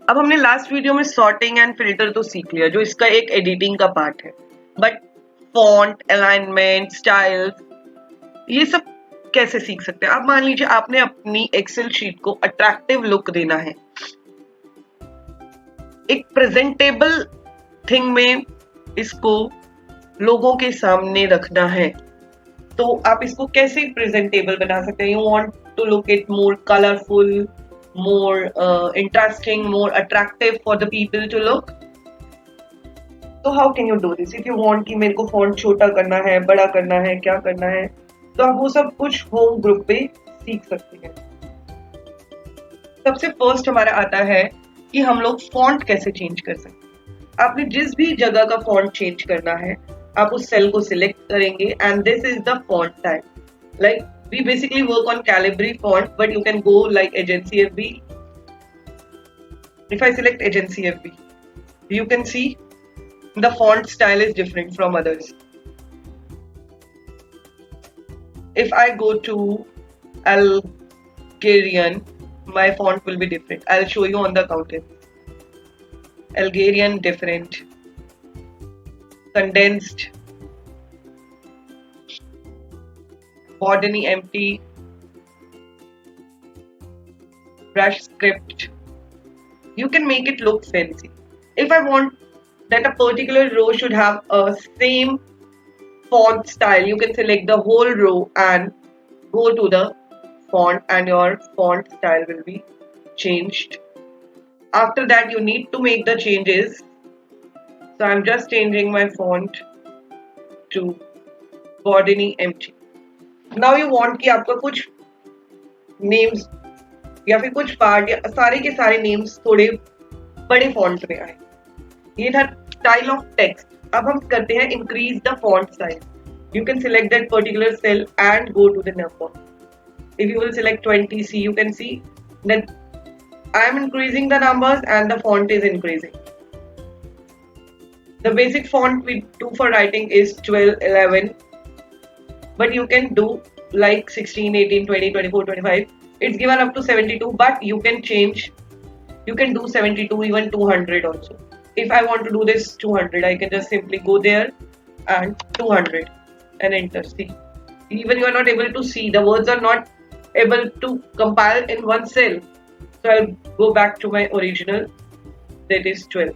अब हमने last video में सॉर्टिंग एंड फिल्टर तो सीख लिया, जो इसका एक एडिटिंग का पार्ट है, बट फॉन्ट, अलाइनमेंट, स्टाइल्स, ये सब कैसे सीख सकते हैं? अब मान लीजिए आपने अपनी एक्सेल शीट को अट्रैक्टिव लुक देना है, एक प्रेजेंटेबल थिंग में इसको लोगों के सामने रखना है, तो आप इसको कैसे प्रेजेंटेबल बना सकते हैं? You want to look it more colourful, more interesting, more attractive for the people to look. तो how can you do this? If you want कि मेरे को font छोटा करना है, बड़ा करना है, क्या करना है, तो आप वो सब कुछ होम ग्रुप पे सीख सकते हैं। सबसे फर्स्ट हमारा आता है कि हम लोग फॉन्ट कैसे चेंज कर सकते हैं। आपने जिस भी जगह का फॉन्ट चेंज करना है, आप उस सेल को सिलेक्ट करेंगे and this is the font type. Like we basically work on Calibri font, but you can go like Agency FB. If I select Agency FB, you can see the font style is different from others. If I go to Algerian, my font will be different. I'll show you on the counter. Algerian different, condensed, Bordeny empty, brush script. You can make it look fancy. If I want that a particular row should have a same font style, you can select the whole row and go to the font and your font style will be changed. After that, you need to make the changes. So I'm just changing my font to Bordeny empty. Now you want कि आपका कुछ names या फिर कुछ part या सारे के सारे नेम्स थोड़े बड़े फॉन्ट में आए। ये था स्टाइल ऑफ टेक्स्ट। अब हम करते हैं increase the font size. You can select that particular cell and go to the number. If you will select 20C, you can see that I am increasing the numbers and the font is increasing. The basic font we do for writing is 12, 11. But you can do like 16, 18, 20, 24, 25. It's given up to 72, but you can change. You can do 72, even 200 also. If I want to do this 200, I can just simply go there and 200 and enter. See, even you are not able to see. The words are not able to compile in one cell. So I'll go back to my original. That is 12.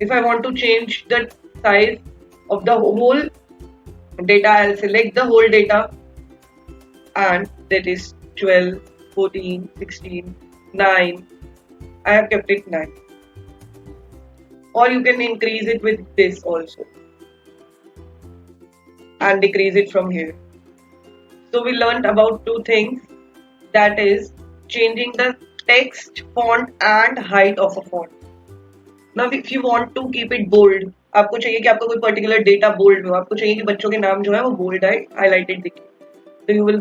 If I want to change the size of the whole data, I'll select the whole data and that is 12, 14, 16, 9. I have kept it 9. Or you can increase it with this also and decrease it from here. So we learned about two things, that is changing the text, font and height of a font. Now if you want to keep it bold, आपको चाहिए कि आपका कोई particular data bold हो, आपको चाहिए कि बच्चों के नाम जो है वो बोल्ड है, हाईलाइटेड दिखे, तो you will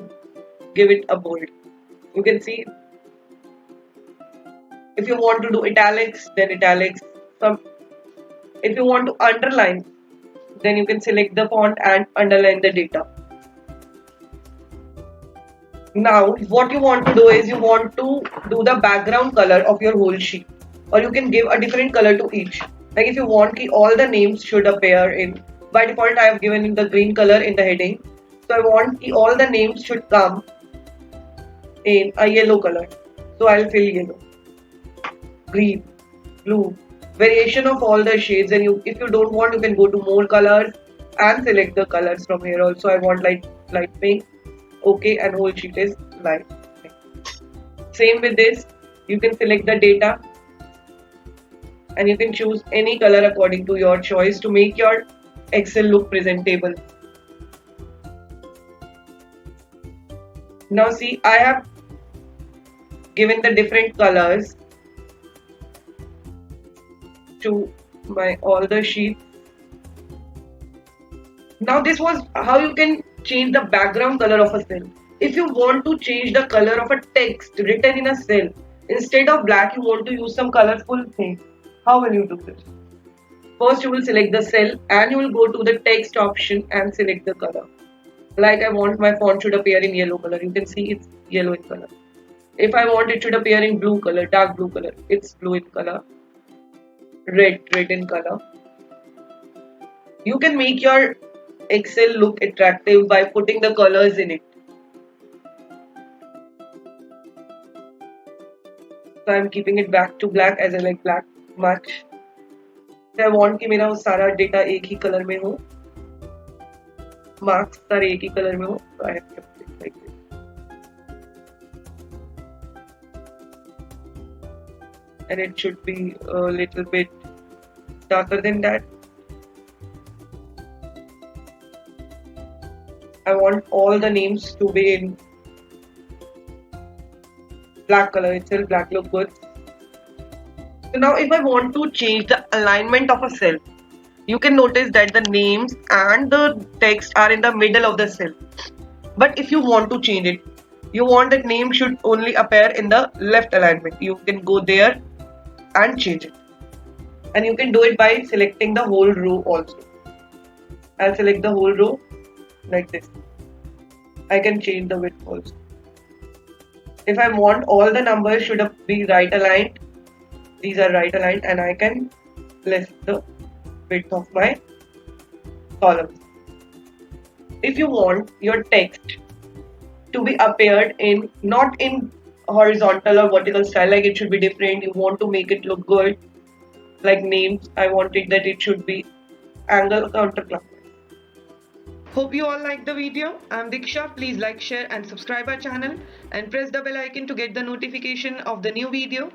give it a bold. You can see if you want to do italics, then italics. If you want to underline, then you can select the font and underline the data. Now what you want to do is you want to do the background color of your whole sheet, or you can give a different color to each. Like if you want ki all the names should appear in, by default I have given in the green color in the heading, so I want ki all the names should come in a yellow color, so I'll fill yellow, green, blue, variation of all the shades. And you, if you don't want, you can go to more colors and select the colors from here also. I want light pink, okay, and whole sheet is light pink. Same with this, you can select the data and you can choose any color according to your choice to make your Excel look presentable. Now see, I have given the different colors to my all the sheets. Now this was how you can change the background color of a cell. If you want to change the color of a text written in a cell, instead of black you want to use some colorful thing. How will you do this? First you will select the cell and you will go to the text option and select the color. Like I want my font should appear in yellow color. You can see it's yellow in color. If I want it should appear in blue color, dark blue color, it's blue in color. Red in color. You can make your Excel look attractive by putting the colors in it. So I'm keeping it back to black as I like black much. I want कि मेरा सारा data एक ही colour में हो, marks सारे एक ही colour में हो, so I have kept it like this. And it should be a little bit darker than that. I want all the names to be in black color itself. Black look good. So now if I want to change the alignment of a cell, you can notice that the names and the text are in the middle of the cell. But if you want to change it, you want that name should only appear in the left alignment. You can go there and change it. And you can do it by selecting the whole row also. I'll select the whole row like this. I can change the width also. If I want all the numbers should be right aligned, these are right aligned, and I can list the width of my columns. If you want your text to be appeared in not in horizontal or vertical style, like it should be different, you want to make it look good, like names, I wanted that it should be angle counterclockwise. Hope you all liked the video. I'm Diksha. Please like, share and subscribe our channel and press the bell icon to get the notification of the new video.